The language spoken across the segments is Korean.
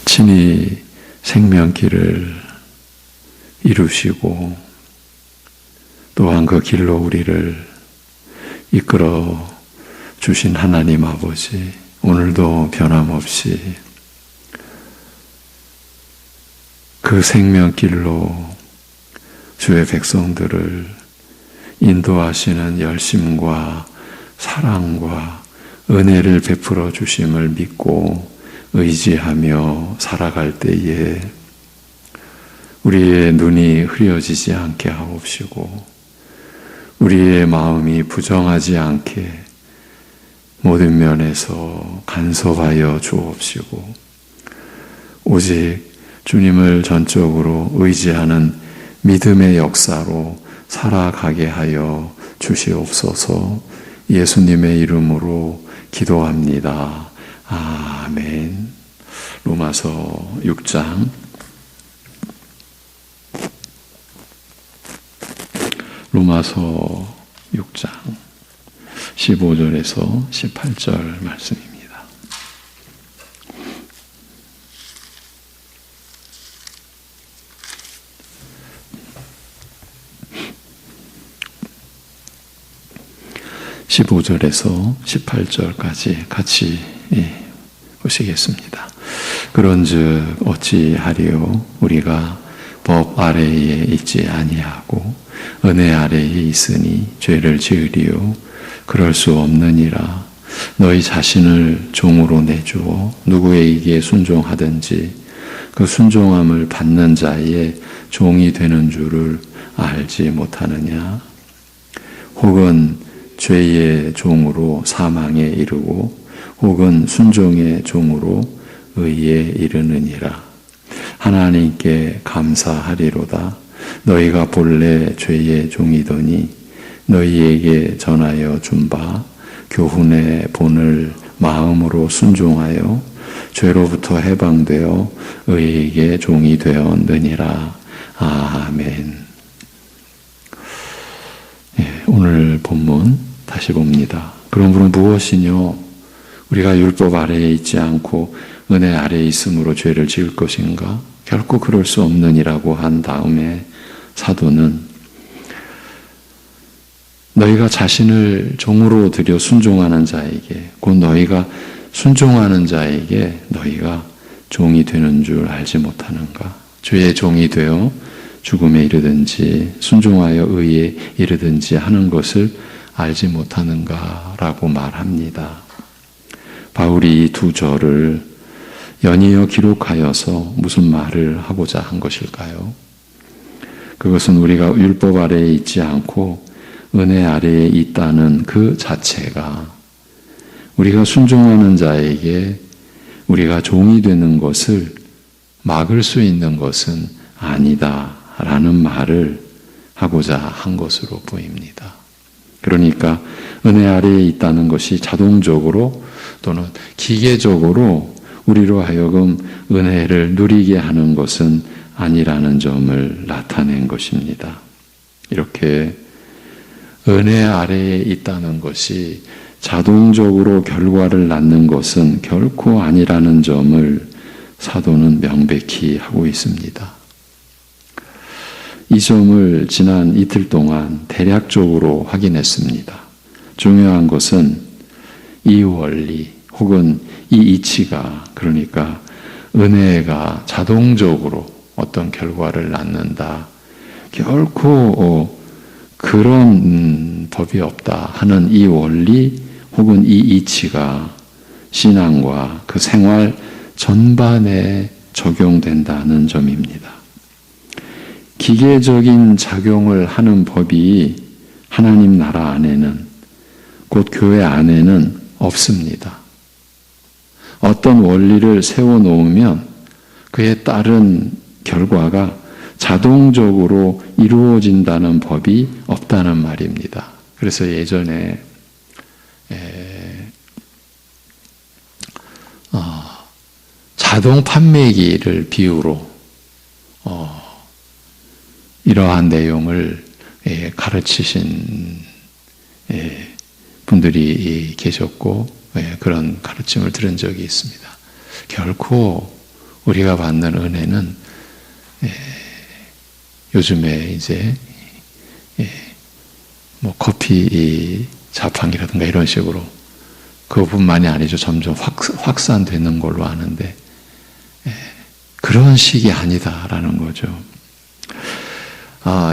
친히 생명길을 이루시고 또한 그 길로 우리를 이끌어 주신 하나님 아버지, 오늘도 변함없이 그 생명길로 주의 백성들을 인도하시는 열심과 사랑과 은혜를 베풀어 주심을 믿고 의지하며 살아갈 때에 우리의 눈이 흐려지지 않게 하옵시고 우리의 마음이 부정하지 않게 모든 면에서 간섭하여 주옵시고 오직 주님을 전적으로 의지하는 믿음의 역사로 살아가게 하여 주시옵소서. 예수님의 이름으로 기도합니다. 아멘. 로마서 6장 로마서 6장 15절에서 18절 말씀입니다. (15절에서) (18절까지) 같이 보시겠습니다. 그런즉 어찌하리요 우리가 법 아래에 있지 아니하고 은혜 아래에 있으니 죄를 지으리요 그럴 수 없느니라. 너희 자신을 종으로 내주어 누구에게 순종하든지 그 순종함을 받는 자의 종이 되는 줄을 알지 못하느냐. 혹은 죄의 종으로 사망에 이르고 혹은 순종의 종으로 의에 이르느니라. 하나님께 감사하리로다. 너희가 본래 죄의 종이더니 너희에게 전하여 준 바 교훈의 본을 마음으로 순종하여 죄로부터 해방되어 의에게 종이 되었느니라. 아멘. 오늘 본문 다시 봅니다. 그러므로 무엇이뇨? 우리가 율법 아래에 있지 않고 은혜 아래에 있으므로 죄를 지을 것인가? 결코 그럴 수 없느니라고 한 다음에 사도는 너희가 자신을 종으로 들여 순종하는 자에게 곧 너희가 순종하는 자에게 너희가 종이 되는 줄 알지 못하는가? 주의 종이 되어 죽음에 이르든지 순종하여 의에 이르든지 하는 것을 알지 못하는가라고 말합니다. 바울이 이 두 절을 연이어 기록하여서 무슨 말을 하고자 한 것일까요? 그것은 우리가 율법 아래에 있지 않고 은혜 아래에 있다는 그 자체가 우리가 순종하는 자에게 우리가 종이 되는 것을 막을 수 있는 것은 아니다라는 말을 하고자 한 것으로 보입니다. 그러니까 은혜 아래에 있다는 것이 자동적으로 또는 기계적으로 우리로 하여금 은혜를 누리게 하는 것은 아니라는 점을 나타낸 것입니다. 이렇게 은혜 아래에 있다는 것이 자동적으로 결과를 낳는 것은 결코 아니라는 점을 사도는 명백히 하고 있습니다. 이 점을 지난 이틀 동안 대략적으로 확인했습니다. 중요한 것은 이 원리 혹은 이 이치가 그러니까 은혜가 자동적으로 어떤 결과를 낳는다. 결코 그런 법이 없다 하는 이 원리 혹은 이 이치가 신앙과 그 생활 전반에 적용된다는 점입니다. 기계적인 작용을 하는 법이 하나님 나라 안에는 곧 교회 안에는 없습니다. 어떤 원리를 세워놓으면 그에 따른 결과가 자동적으로 이루어진다는 법이 없다는 말입니다. 그래서 예전에 자동 판매기를 비유로 이러한 내용을 가르치신 분들이 계셨고 그런 가르침을 들은 적이 있습니다. 결코 우리가 받는 은혜는 요즘에 이제 뭐 커피 자판기라든가 이런 식으로 그것뿐만이 아니죠. 점점 확산되는 걸로 아는데 그런 식이 아니다라는 거죠.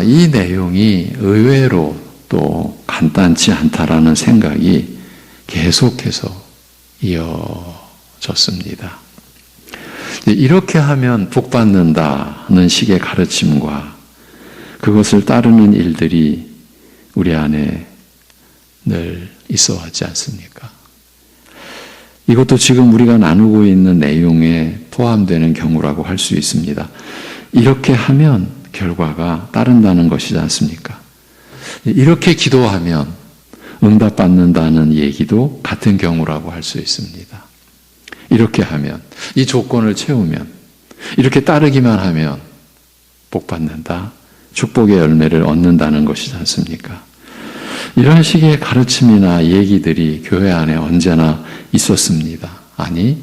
이 내용이 의외로 또 간단치 않다라는 생각이 계속해서 이어졌습니다. 이렇게 하면 복 받는다는 식의 가르침과 그것을 따르는 일들이 우리 안에 늘 있어 왔지 않습니까? 이것도 지금 우리가 나누고 있는 내용에 포함되는 경우라고 할 수 있습니다. 이렇게 하면 결과가 따른다는 것이지 않습니까? 이렇게 기도하면 응답받는다는 얘기도 같은 경우라고 할 수 있습니다. 이렇게 하면, 이 조건을 채우면, 이렇게 따르기만 하면 복 받는다, 축복의 열매를 얻는다는 것이지 않습니까? 이런 식의 가르침이나 얘기들이 교회 안에 언제나 있었습니다. 아니,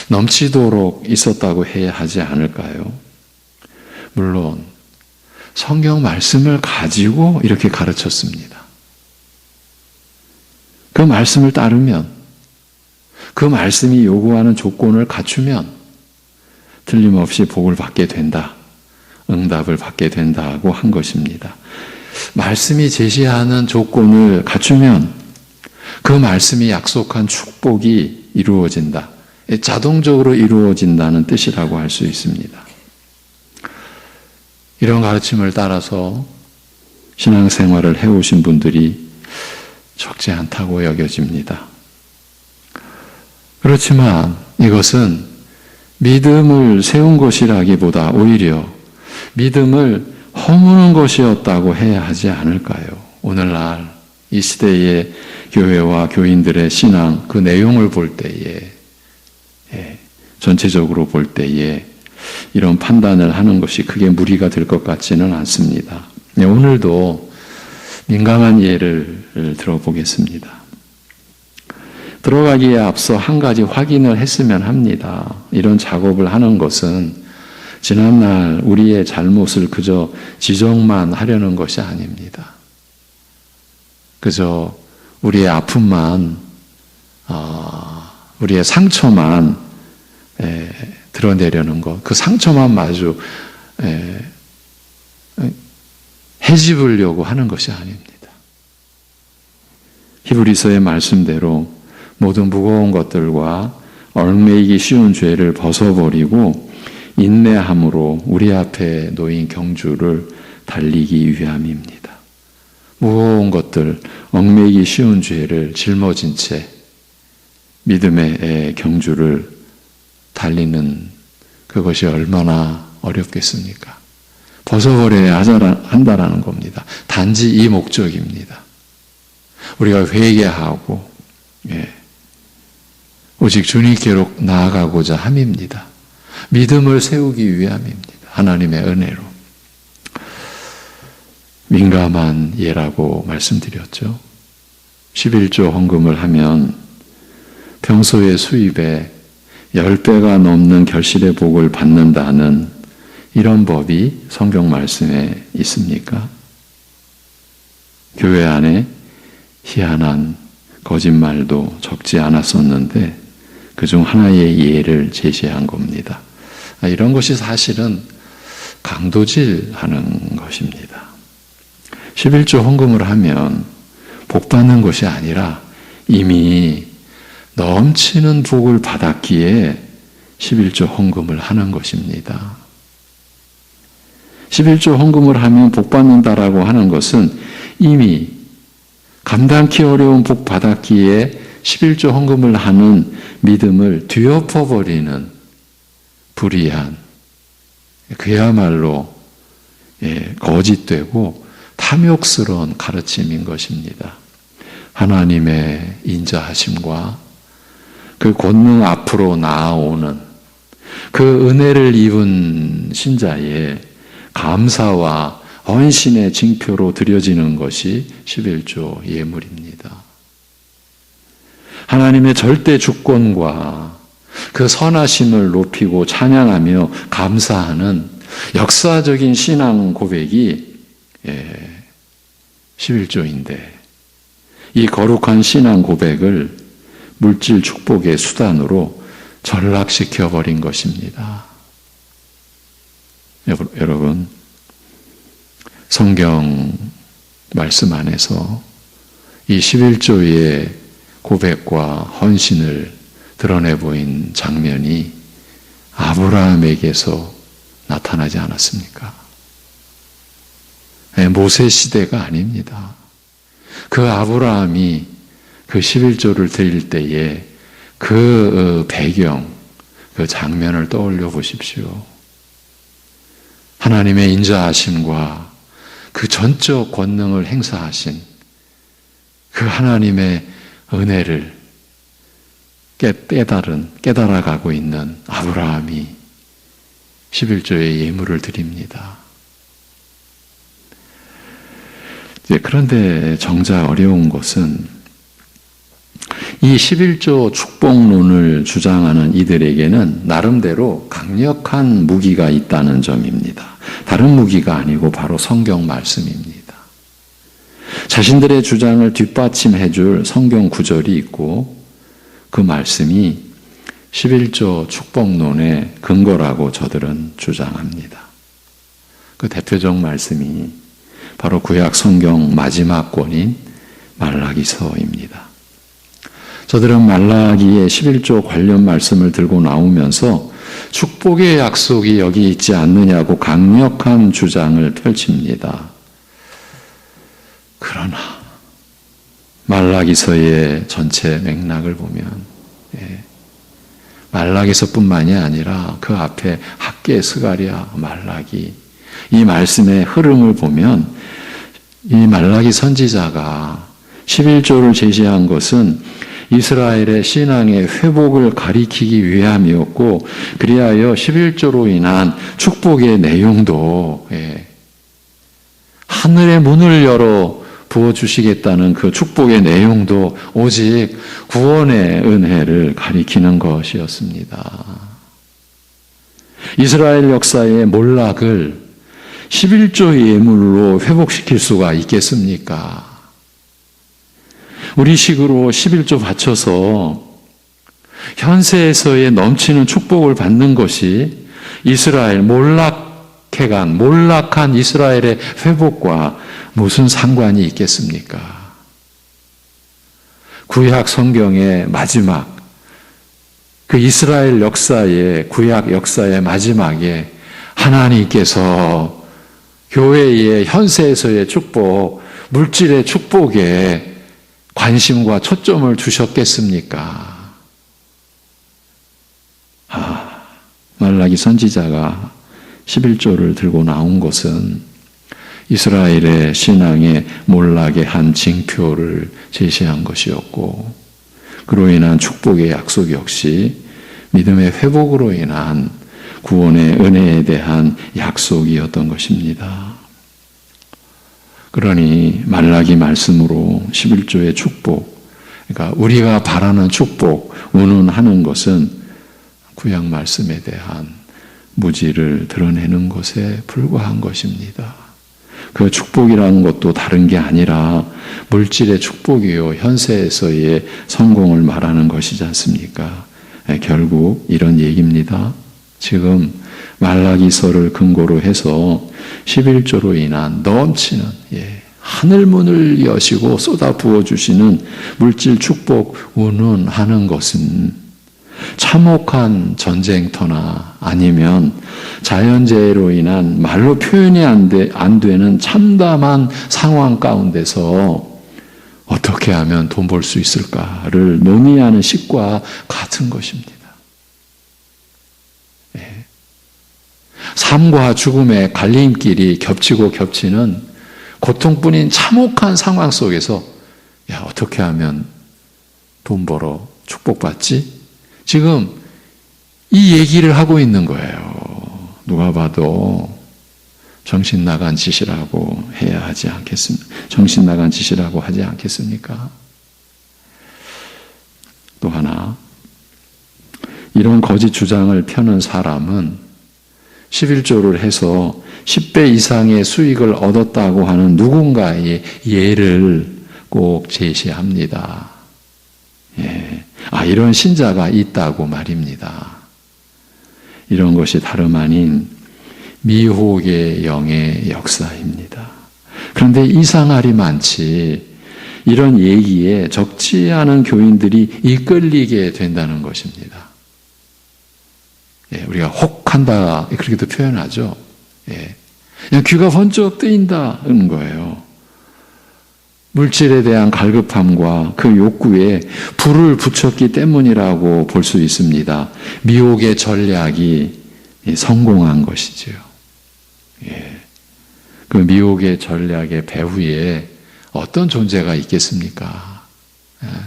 넘치도록 있었다고 해야 하지 않을까요? 물론 성경 말씀을 가지고 이렇게 가르쳤습니다. 그 말씀을 따르면, 그 말씀이 요구하는 조건을 갖추면 틀림없이 복을 받게 된다, 응답을 받게 된다고 한 것입니다. 말씀이 제시하는 조건을 갖추면 그 말씀이 약속한 축복이 이루어진다, 자동적으로 이루어진다는 뜻이라고 할 수 있습니다. 이런 가르침을 따라서 신앙생활을 해오신 분들이 적지 않다고 여겨집니다. 그렇지만 이것은 믿음을 세운 것이라기보다 오히려 믿음을 허무는 것이었다고 해야 하지 않을까요? 오늘날 이 시대의 교회와 교인들의 신앙, 그 내용을 볼 때에, 전체적으로 볼 때에 이런 판단을 하는 것이 크게 무리가 될 것 같지는 않습니다. 오늘도 민감한 예를 들어보겠습니다. 들어가기에 앞서 한 가지 확인을 했으면 합니다. 이런 작업을 하는 것은 지난날 우리의 잘못을 그저 지적만 하려는 것이 아닙니다. 그저 우리의 아픔만, 우리의 상처만 드러내려는 것, 그 상처만 마주 헤집으려고 하는 것이 아닙니다. 히브리서의 말씀대로 모든 무거운 것들과 얽매이기 쉬운 죄를 벗어버리고 인내함으로 우리 앞에 놓인 경주를 달리기 위함입니다. 무거운 것들, 얽매이기 쉬운 죄를 짊어진 채 믿음의 경주를 달리는 그것이 얼마나 어렵겠습니까? 벗어버려야 한다라는 겁니다. 단지 이 목적입니다. 우리가 회개하고 오직 주님께로 나아가고자 함입니다. 믿음을 세우기 위함입니다. 하나님의 은혜로. 민감한 예라고 말씀드렸죠. 11조 헌금을 하면 평소의 수입의 10배가 넘는 결실의 복을 받는다는 이런 법이 성경 말씀에 있습니까? 교회 안에 희한한 거짓말도 적지 않았었는데 그중 하나의 예를 제시한 겁니다. 이런 것이 사실은 강도질하는 것입니다. 11조 헌금을 하면 복 받는 것이 아니라 이미 넘치는 복을 받았기에 11조 헌금을 하는 것입니다. 11조 헌금을 하면 복 받는다라고 하는 것은 이미 감당기 어려운 복 받았기에 11조 헌금을 하는 믿음을 뒤엎어버리는 불의한, 그야말로 거짓되고 탐욕스러운 가르침인 것입니다. 하나님의 인자하심과 그 권능 앞으로 나아오는 그 은혜를 입은 신자의 감사와 헌신의 징표로 드려지는 것이 11조 예물입니다. 하나님의 절대 주권과 그 선하심을 높이고 찬양하며 감사하는 역사적인 신앙 고백이 11조인데 이 거룩한 신앙 고백을 물질 축복의 수단으로 전락시켜 버린 것입니다. 여러분, 성경 말씀 안에서 이 11조의 고백과 헌신을 드러내 보인 장면이 아브라함에게서 나타나지 않았습니까? 모세 시대가 아닙니다. 그 아브라함이 그 11조를 드릴 때에 그 배경, 그 장면을 떠올려 보십시오. 하나님의 인자하심과 그 전적 권능을 행사하신 그 하나님의 은혜를 깨달아가고 있는 아브라함이 11조의 예물을 드립니다. 그런데 정작 어려운 것은 이 11조 축복론을 주장하는 이들에게는 나름대로 강력한 무기가 있다는 점입니다. 다른 무기가 아니고 바로 성경 말씀입니다. 자신들의 주장을 뒷받침해 줄 성경 구절이 있고 그 말씀이 11조 축복론의 근거라고 저들은 주장합니다. 그 대표적 말씀이 바로 구약 성경 마지막 권인 말라기서입니다. 저들은 말라기의 11조 관련 말씀을 들고 나오면서 축복의 약속이 여기 있지 않느냐고 강력한 주장을 펼칩니다. 그러나 말라기서의 전체 맥락을 보면 말라기서뿐만이 아니라 그 앞에 학개, 스가랴, 말라기 이 말씀의 흐름을 보면 이 말라기 선지자가 11조를 제시한 것은 이스라엘의 신앙의 회복을 가리키기 위함이었고 그리하여 11조로 인한 축복의 내용도 하늘의 문을 열어 부어주시겠다는 그 축복의 내용도 오직 구원의 은혜를 가리키는 것이었습니다. 이스라엘 역사의 몰락을 11조의 예물로 회복시킬 수가 있겠습니까? 우리식으로 11조 바쳐서 현세에서의 넘치는 축복을 받는 것이 이스라엘 몰락한 이스라엘의 회복과 무슨 상관이 있겠습니까? 구약 성경의 마지막, 그 이스라엘 역사의, 구약 역사의 마지막에 하나님께서 교회의 현세에서의 축복, 물질의 축복에 관심과 초점을 두셨겠습니까? 말라기 선지자가 11조를 들고 나온 것은 이스라엘의 신앙의 몰락의 한 징표를 제시한 것이었고 그로 인한 축복의 약속 역시 믿음의 회복으로 인한 구원의 은혜에 대한 약속이었던 것입니다. 그러니 말라기 말씀으로 11조의 축복, 그러니까 우리가 바라는 축복, 운운하는 것은 구약 말씀에 대한 무지를 드러내는 것에 불과한 것입니다. 그 축복이라는 것도 다른 게 아니라 물질의 축복이요 현세에서의 성공을 말하는 것이지 않습니까? 결국 이런 얘기입니다. 지금 말라기서를 근거로 해서 11조로 인한 넘치는 하늘문을 여시고 쏟아 부어주시는 물질 축복 운운하는 것은 참혹한 전쟁터나 아니면 자연재해로 인한 말로 표현이 안 되는 참담한 상황 가운데서 어떻게 하면 돈 벌 수 있을까를 논의하는 식과 같은 것입니다. 삶과 죽음의 갈림길이 겹치고 겹치는 고통뿐인 참혹한 상황 속에서 어떻게 하면 돈 벌어 축복받지? 지금 이 얘기를 하고 있는 거예요. 누가 봐도 정신 나간 짓이라고 해야 하지 않겠습니까? 정신 나간 짓이라고 하지 않겠습니까? 또 하나, 이 이런 거짓 주장을 펴는 사람은 11조를 해서 10배 이상의 수익을 얻었다고 하는 누군가의 예를 꼭 제시합니다. 예. 이런 신자가 있다고 말입니다. 이런 것이 다름 아닌 미혹의 영의 역사입니다. 그런데 이상할이 많지 이런 얘기에 적지 않은 교인들이 이끌리게 된다는 것입니다. 예, 우리가 혹한다 그렇게도 표현하죠. 예, 그냥 귀가 번쩍 뜨인다는 거예요. 물질에 대한 갈급함과 그 욕구에 불을 붙였기 때문이라고 볼 수 있습니다. 미혹의 전략이 성공한 것이지요. 예, 그 미혹의 전략의 배후에 어떤 존재가 있겠습니까?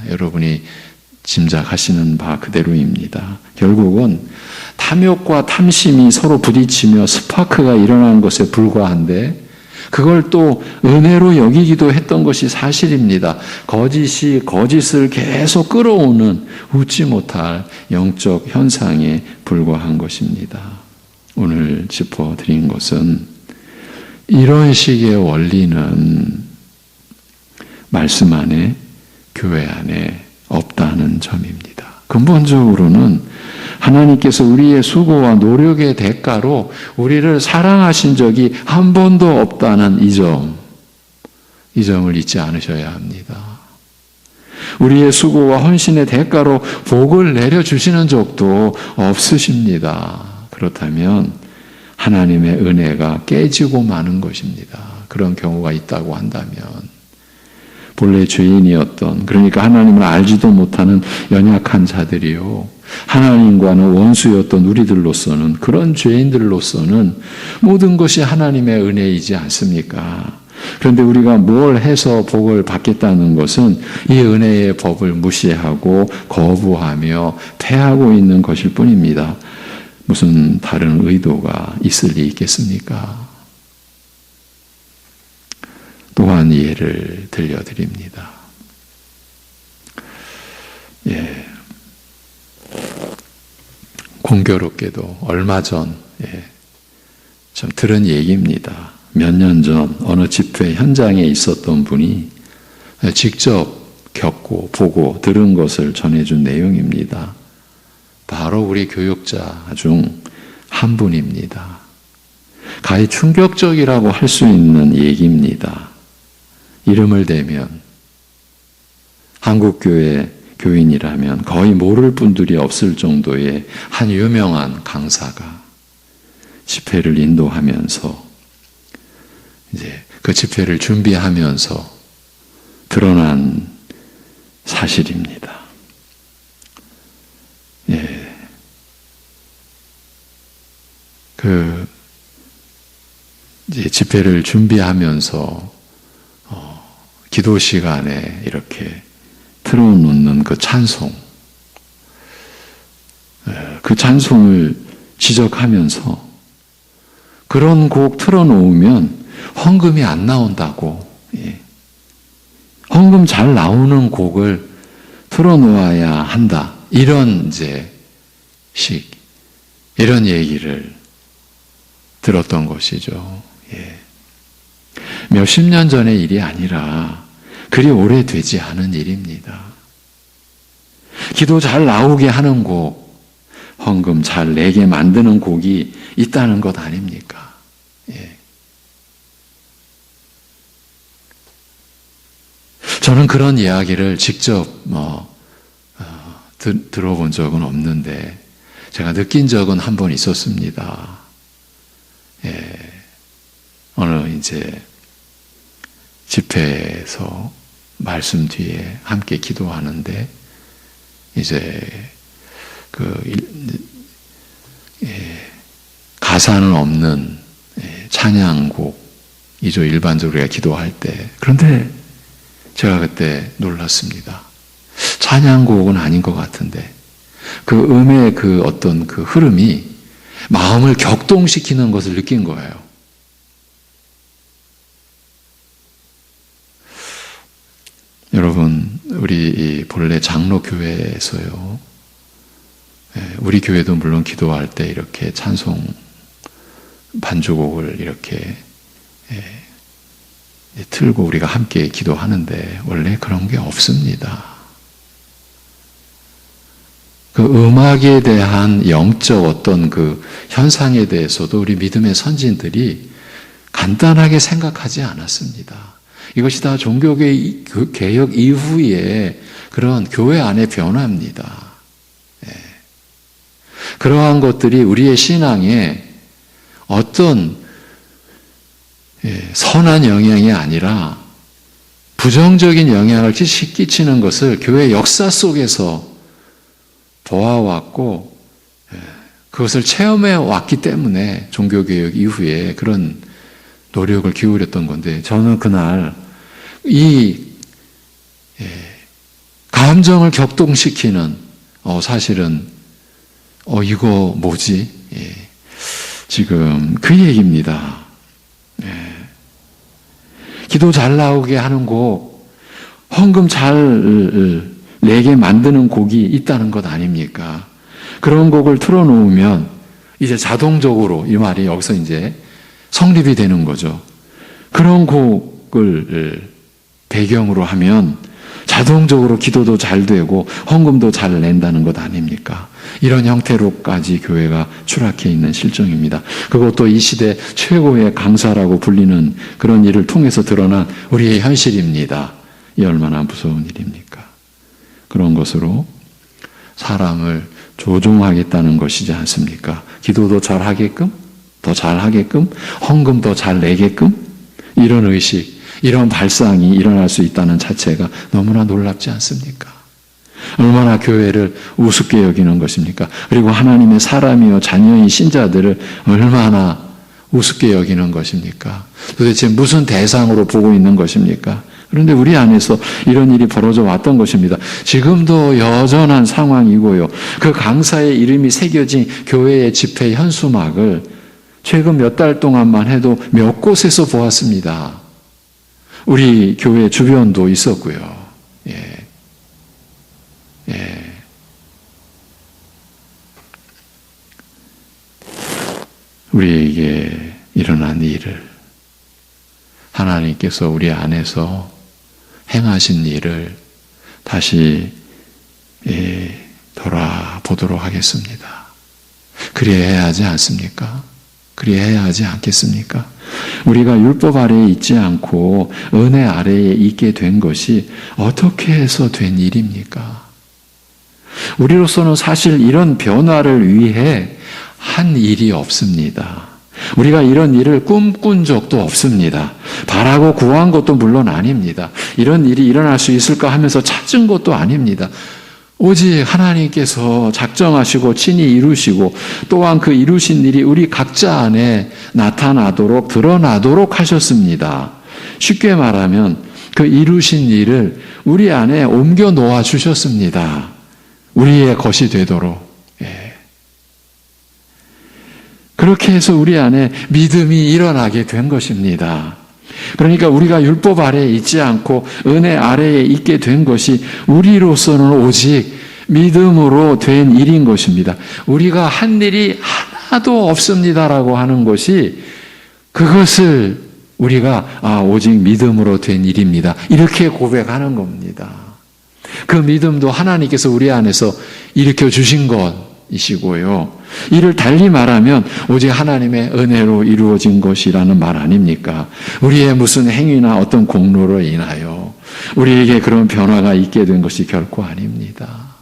여러분이 짐작하시는 바 그대로입니다. 결국은 탐욕과 탐심이 서로 부딪히며 스파크가 일어나는 것에 불과한데 그걸 또 은혜로 여기기도 했던 것이 사실입니다. 거짓이 거짓을 계속 끌어오는 웃지 못할 영적 현상에 불과한 것입니다. 오늘 짚어드린 것은 이런 식의 원리는 말씀 안에, 교회 안에 없다는 점입니다. 근본적으로는 하나님께서 우리의 수고와 노력의 대가로 우리를 사랑하신 적이 한 번도 없다는 이 점을 잊지 않으셔야 합니다. 우리의 수고와 헌신의 대가로 복을 내려주시는 적도 없으십니다. 그렇다면 하나님의 은혜가 깨지고 마는 것입니다. 그런 경우가 있다고 한다면 본래 죄인이었던, 그러니까 하나님을 알지도 못하는 연약한 자들이요, 하나님과는 원수였던 우리들로서는, 그런 죄인들로서는 모든 것이 하나님의 은혜이지 않습니까? 그런데 우리가 뭘 해서 복을 받겠다는 것은 이 은혜의 법을 무시하고 거부하며 패하고 있는 것일 뿐입니다. 무슨 다른 의도가 있을 리 있겠습니까? 또한 예를 들려드립니다. 예. 공교롭게도 얼마 전, 좀 들은 얘기입니다. 몇 년 전 어느 집회 현장에 있었던 분이 직접 겪고 보고 들은 것을 전해준 내용입니다. 바로 우리 교육자 중 한 분입니다. 가히 충격적이라고 할 수 있는 얘기입니다. 이름을 대면 한국교회 교인이라면 거의 모를 분들이 없을 정도의 한 유명한 강사가 집회를 인도하면서 이제 그 집회를 준비하면서 드러난 사실입니다. 예. 이제 집회를 준비하면서 기도 시간에 이렇게 틀어놓는 그 찬송, 그 찬송을 지적하면서 그런 곡 틀어놓으면 헌금이 안 나온다고, 헌금 잘 나오는 곡을 틀어놓아야 한다. 이런 이런 얘기를 들었던 것이죠. 몇십 년 전의 일이 아니라 그리 오래되지 않은 일입니다. 기도 잘 나오게 하는 곡, 헌금 잘 내게 만드는 곡이 있다는 것 아닙니까? 저는 그런 이야기를 직접 들어본 적은 없는데 제가 느낀 적은 한 번 있었습니다. 어느 집회에서 말씀 뒤에 함께 기도하는데 가사는 없는 찬양곡이죠. 일반적으로 우리가 기도할 때. 그런데 제가 그때 놀랐습니다. 찬양곡은 아닌 것 같은데 그 음의 그 어떤 그 흐름이 마음을 격동시키는 것을 느낀 거예요. 여러분, 우리 본래 장로교회에서요, 우리 교회도 물론 기도할 때 이렇게 찬송 반주곡을 이렇게 틀고 우리가 함께 기도하는데 원래 그런 게 없습니다. 그 음악에 대한 영적 어떤 그 현상에 대해서도 우리 믿음의 선진들이 간단하게 생각하지 않았습니다. 이것이 다 종교개혁 이후의 그런 교회 안의 변화입니다. 그러한 것들이 우리의 신앙에 어떤 선한 영향이 아니라 부정적인 영향을 끼치는 것을 교회 역사 속에서 보아왔고 그것을 체험해 왔기 때문에 종교개혁 이후에 그런 노력을 기울였던 건데, 저는 그날 이 감정을 격동시키는 사실은 이거 뭐지? 지금 그 얘기입니다. 기도 잘 나오게 하는 곡, 헌금 잘 내게 만드는 곡이 있다는 것 아닙니까? 그런 곡을 틀어놓으면 이제 자동적으로 이 말이 여기서 이제 성립이 되는 거죠. 그런 곡을 배경으로 하면 자동적으로 기도도 잘 되고 헌금도 잘 낸다는 것 아닙니까? 이런 형태로까지 교회가 추락해 있는 실정입니다. 그것도 이 시대 최고의 강사라고 불리는 그런 일을 통해서 드러난 우리의 현실입니다. 이 얼마나 무서운 일입니까? 그런 것으로 사람을 조종하겠다는 것이지 않습니까? 기도도 잘하게끔, 더 잘하게끔, 헌금도 잘 내게끔, 이런 의식, 이런 발상이 일어날 수 있다는 자체가 너무나 놀랍지 않습니까? 얼마나 교회를 우습게 여기는 것입니까? 그리고 하나님의 사람이요 자녀인 신자들을 얼마나 우습게 여기는 것입니까? 도대체 무슨 대상으로 보고 있는 것입니까? 그런데 우리 안에서 이런 일이 벌어져 왔던 것입니다. 지금도 여전한 상황이고요. 그 강사의 이름이 새겨진 교회의 집회 현수막을 최근 몇 달 동안만 해도 몇 곳에서 보았습니다. 우리 교회 주변도 있었고요. 우리에게 일어난 일을 하나님께서 우리 안에서 행하신 일을 다시 돌아보도록 하겠습니다. 그리해야 하지 않습니까? 그리해야 하지 않겠습니까? 우리가 율법 아래에 있지 않고 은혜 아래에 있게 된 것이 어떻게 해서 된 일입니까? 우리로서는 사실 이런 변화를 위해 한 일이 없습니다. 우리가 이런 일을 꿈꾼 적도 없습니다. 바라고 구한 것도 물론 아닙니다. 이런 일이 일어날 수 있을까 하면서 찾은 것도 아닙니다. 오직 하나님께서 작정하시고 친히 이루시고 또한 그 이루신 일이 우리 각자 안에 나타나도록 드러나도록 하셨습니다. 쉽게 말하면 그 이루신 일을 우리 안에 옮겨 놓아 주셨습니다. 우리의 것이 되도록. 그렇게 해서 우리 안에 믿음이 일어나게 된 것입니다. 그러니까 우리가 율법 아래에 있지 않고 은혜 아래에 있게 된 것이 우리로서는 오직 믿음으로 된 일인 것입니다. 우리가 한 일이 하나도 없습니다라고 하는 것이 그것을 우리가 오직 믿음으로 된 일입니다. 이렇게 고백하는 겁니다. 그 믿음도 하나님께서 우리 안에서 일으켜 주신 것이시고요. 이를 달리 말하면 오직 하나님의 은혜로 이루어진 것이라는 말 아닙니까? 우리의 무슨 행위나 어떤 공로로 인하여 우리에게 그런 변화가 있게 된 것이 결코 아닙니다.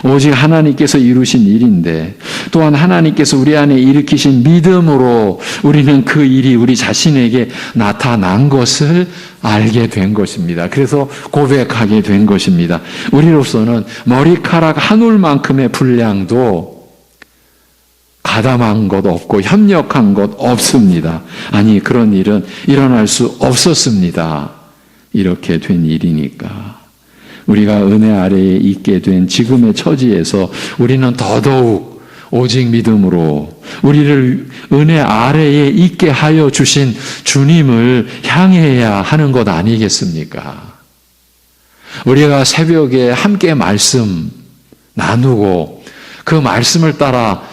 오직 하나님께서 이루신 일인데 또한 하나님께서 우리 안에 일으키신 믿음으로 우리는 그 일이 우리 자신에게 나타난 것을 알게 된 것입니다. 그래서 고백하게 된 것입니다. 우리로서는 머리카락 한 올만큼의 분량도 가담한 것 없고 협력한 것 없습니다. 아니, 그런 일은 일어날 수 없었습니다. 이렇게 된 일이니까. 우리가 은혜 아래에 있게 된 지금의 처지에서 우리는 더더욱 오직 믿음으로 우리를 은혜 아래에 있게 하여 주신 주님을 향해야 하는 것 아니겠습니까? 우리가 새벽에 함께 말씀 나누고 그 말씀을 따라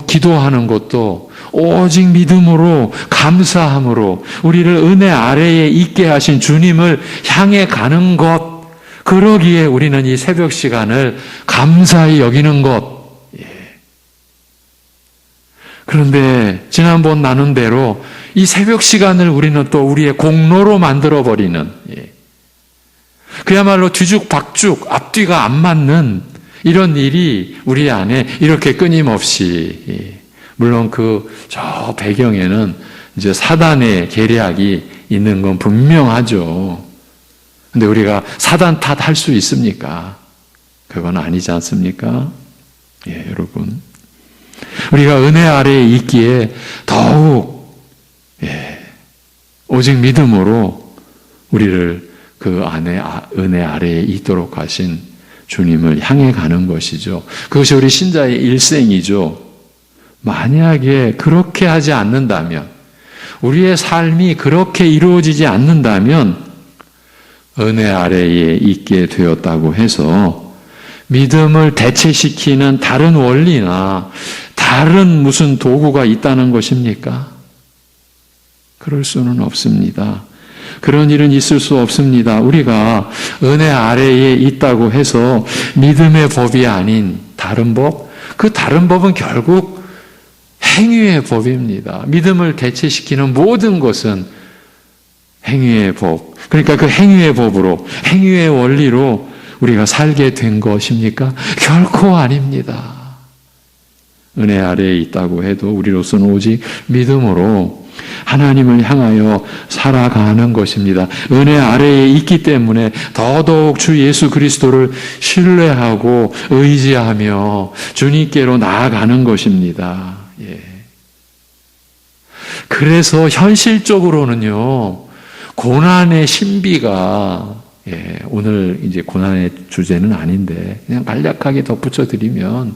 기도하는 것도 오직 믿음으로 감사함으로 우리를 은혜 아래에 있게 하신 주님을 향해 가는 것, 그러기에 우리는 이 새벽 시간을 감사히 여기는 것. 그런데 지난번 나눈 대로 이 새벽 시간을 우리는 또 우리의 공로로 만들어버리는, 그야말로 뒤죽박죽 앞뒤가 안 맞는 이런 일이 우리 안에 이렇게 끊임없이, 물론 저 배경에는 이제 사단의 계략이 있는 건 분명하죠. 근데 우리가 사단 탓할 수 있습니까? 그건 아니지 않습니까? 여러분. 우리가 은혜 아래에 있기에 더욱, 오직 믿음으로 우리를 그 안에 은혜 아래에 있도록 하신 주님을 향해 가는 것이죠. 그것이 우리 신자의 일생이죠. 만약에 그렇게 하지 않는다면, 우리의 삶이 그렇게 이루어지지 않는다면 은혜 아래에 있게 되었다고 해서 믿음을 대체시키는 다른 원리나 다른 무슨 도구가 있다는 것입니까? 그럴 수는 없습니다. 그런 일은 있을 수 없습니다. 우리가 은혜 아래에 있다고 해서 믿음의 법이 아닌 다른 법, 그 다른 법은 결국 행위의 법입니다. 믿음을 대체시키는 모든 것은 행위의 법. 그러니까 그 행위의 법으로, 행위의 원리로 우리가 살게 된 것입니까? 결코 아닙니다. 은혜 아래에 있다고 해도 우리로서는 오직 믿음으로 하나님을 향하여 살아가는 것입니다. 은혜 아래에 있기 때문에 더더욱 주 예수 그리스도를 신뢰하고 의지하며 주님께로 나아가는 것입니다. 그래서 현실적으로는요, 고난의 신비가, 오늘 이제 고난의 주제는 아닌데 그냥 간략하게 덧붙여 드리면,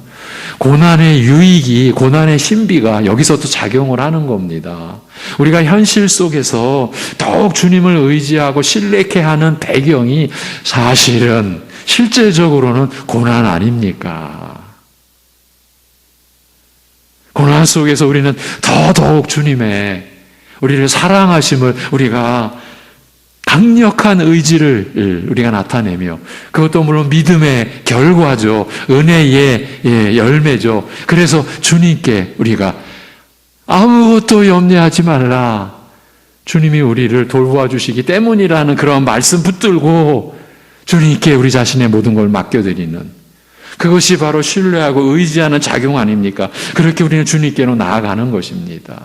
고난의 유익이, 고난의 신비가 여기서도 작용을 하는 겁니다. 우리가 현실 속에서 더욱 주님을 의지하고 신뢰케 하는 배경이 사실은 실제적으로는 고난 아닙니까? 고난 속에서 우리는 더더욱 주님의 우리를 사랑하심을 우리가 강력한 의지를 우리가 나타내며, 그것도 물론 믿음의 결과죠. 은혜의 열매죠. 그래서 주님께 우리가 아무것도 염려하지 말라, 주님이 우리를 돌보아주시기 때문이라는 그런 말씀 붙들고 주님께 우리 자신의 모든 걸 맡겨드리는, 그것이 바로 신뢰하고 의지하는 작용 아닙니까? 그렇게 우리는 주님께로 나아가는 것입니다.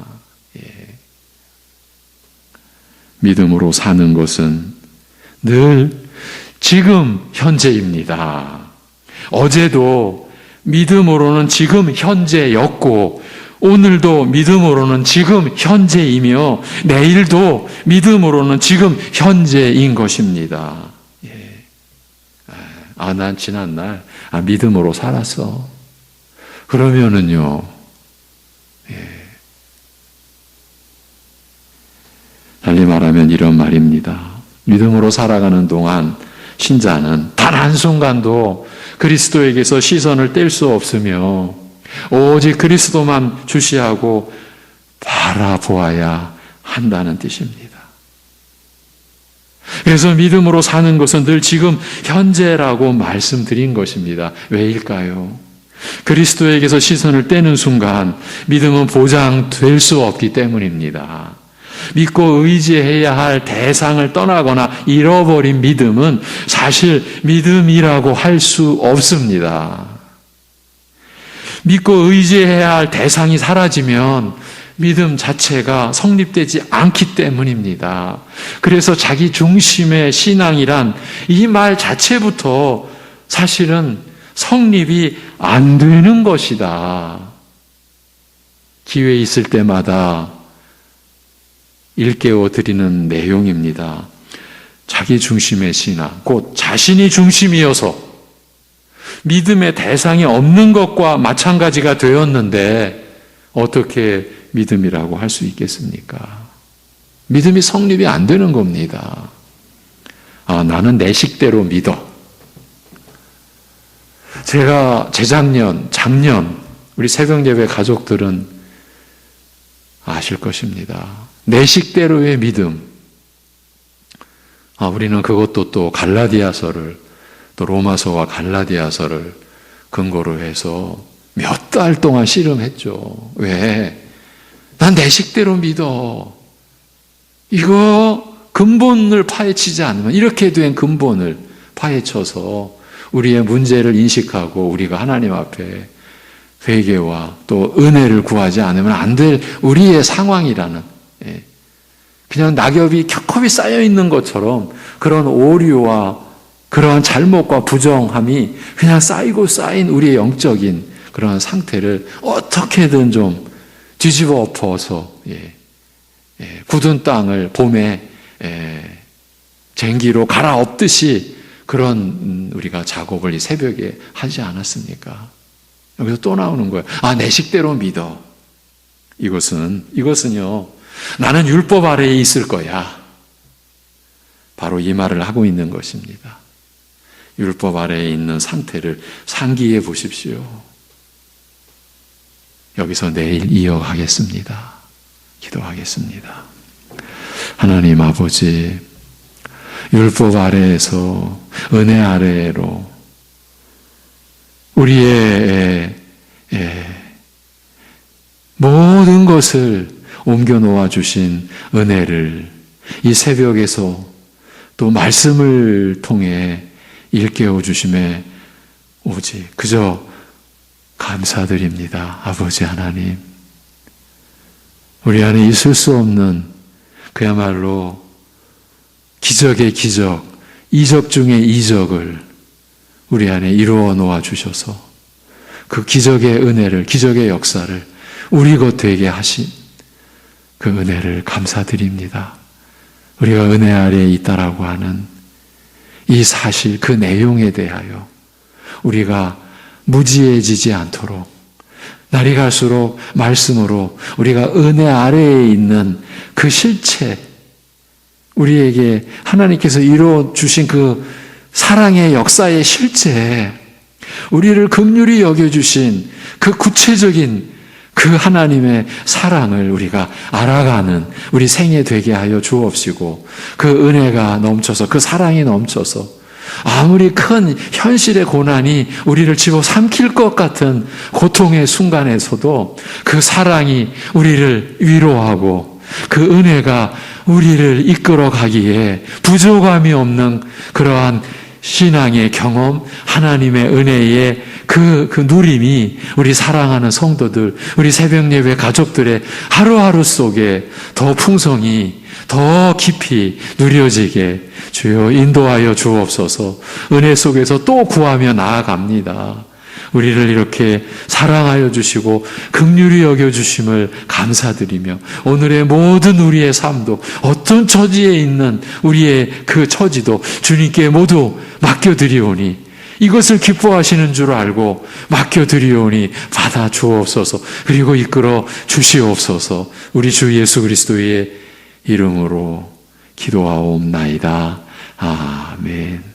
믿음으로 사는 것은 늘 지금 현재입니다. 어제도 믿음으로는 지금 현재였고, 오늘도 믿음으로는 지금 현재이며, 내일도 믿음으로는 지금 현재인 것입니다. 난 지난날 믿음으로 살았어. 그러면은요, 달리 말하면 이런 말입니다. 믿음으로 살아가는 동안 신자는 단 한순간도 그리스도에게서 시선을 뗄 수 없으며 오직 그리스도만 주시하고 바라보아야 한다는 뜻입니다. 그래서 믿음으로 사는 것은 늘 지금 현재라고 말씀드린 것입니다. 왜일까요? 그리스도에게서 시선을 떼는 순간 믿음은 보장될 수 없기 때문입니다. 믿고 의지해야 할 대상을 떠나거나 잃어버린 믿음은 사실 믿음이라고 할 수 없습니다. 믿고 의지해야 할 대상이 사라지면 믿음 자체가 성립되지 않기 때문입니다. 그래서 자기 중심의 신앙이란 이 말 자체부터 사실은 성립이 안 되는 것이다. 기회 있을 때마다 일깨워 드리는 내용입니다. 자기 중심의 신앙, 곧 자신이 중심이어서 믿음의 대상이 없는 것과 마찬가지가 되었는데 어떻게 믿음이라고 할 수 있겠습니까? 믿음이 성립이 안 되는 겁니다. 나는 내 식대로 믿어. 제가 작년 우리 새벽예배 가족들은 아실 것입니다. 내 식대로의 믿음. 우리는 그것도 또 갈라디아서를, 또 로마서와 갈라디아서를 근거로 해서 몇 달 동안 씨름했죠. 왜? 난 내 식대로 믿어. 이거 근본을 파헤치지 않으면, 이렇게 된 근본을 파헤쳐서 우리의 문제를 인식하고 우리가 하나님 앞에 회개와 또 은혜를 구하지 않으면 안 될 우리의 상황이라는, 그냥 낙엽이 켜컵이 쌓여 있는 것처럼 그런 오류와 그러한 잘못과 부정함이 그냥 쌓이고 쌓인 우리의 영적인 그런 상태를 어떻게든 좀 뒤집어 엎어서 굳은 땅을 봄에 쟁기로 갈아엎듯이 그런 우리가 작업을 이 새벽에 하지 않았습니까? 여기서 또 나오는 거예요. 내 식대로 믿어. 이것은요, 나는 율법 아래에 있을 거야. 바로 이 말을 하고 있는 것입니다. 율법 아래에 있는 상태를 상기해 보십시오. 여기서 내일 이어가겠습니다. 기도하겠습니다. 하나님 아버지, 율법 아래에서 은혜 아래로 우리의 모든 것을 옮겨 놓아 주신 은혜를 이 새벽에서 또 말씀을 통해 일깨워 주심에 오직 그저 감사드립니다. 아버지 하나님, 우리 안에 있을 수 없는 그야말로 기적의 기적, 이적 중의 이적을 우리 안에 이루어 놓아 주셔서 그 기적의 은혜를, 기적의 역사를 우리 것 되게 하신 그 은혜를 감사드립니다. 우리가 은혜 아래에 있다라고 하는 이 사실, 그 내용에 대하여 우리가 무지해지지 않도록 날이 갈수록 말씀으로 우리가 은혜 아래에 있는 그 실체, 우리에게 하나님께서 이루어 주신 그 사랑의 역사의 실체, 우리를 긍휼히 여겨주신 그 구체적인 그 하나님의 사랑을 우리가 알아가는 우리 생애 되게 하여 주옵시고, 그 은혜가 넘쳐서, 그 사랑이 넘쳐서 아무리 큰 현실의 고난이 우리를 집어삼킬 것 같은 고통의 순간에서도 그 사랑이 우리를 위로하고 그 은혜가 우리를 이끌어 가기에 부족함이 없는 그러한 신앙의 경험, 하나님의 은혜의 그 누림이 우리 사랑하는 성도들, 우리 새벽예배 가족들의 하루하루 속에 더 풍성히, 더 깊이 누려지게 주여 인도하여 주옵소서. 은혜 속에서 또 구하며 나아갑니다. 우리를 이렇게 사랑하여 주시고 긍휼히 여겨주심을 감사드리며 오늘의 모든 우리의 삶도, 어떤 처지에 있는 우리의 그 처지도 주님께 모두 맡겨드리오니, 이것을 기뻐하시는 줄 알고 맡겨드리오니 받아 주옵소서. 그리고 이끌어 주시옵소서. 우리 주 예수 그리스도의 이름으로 기도하옵나이다. 아멘.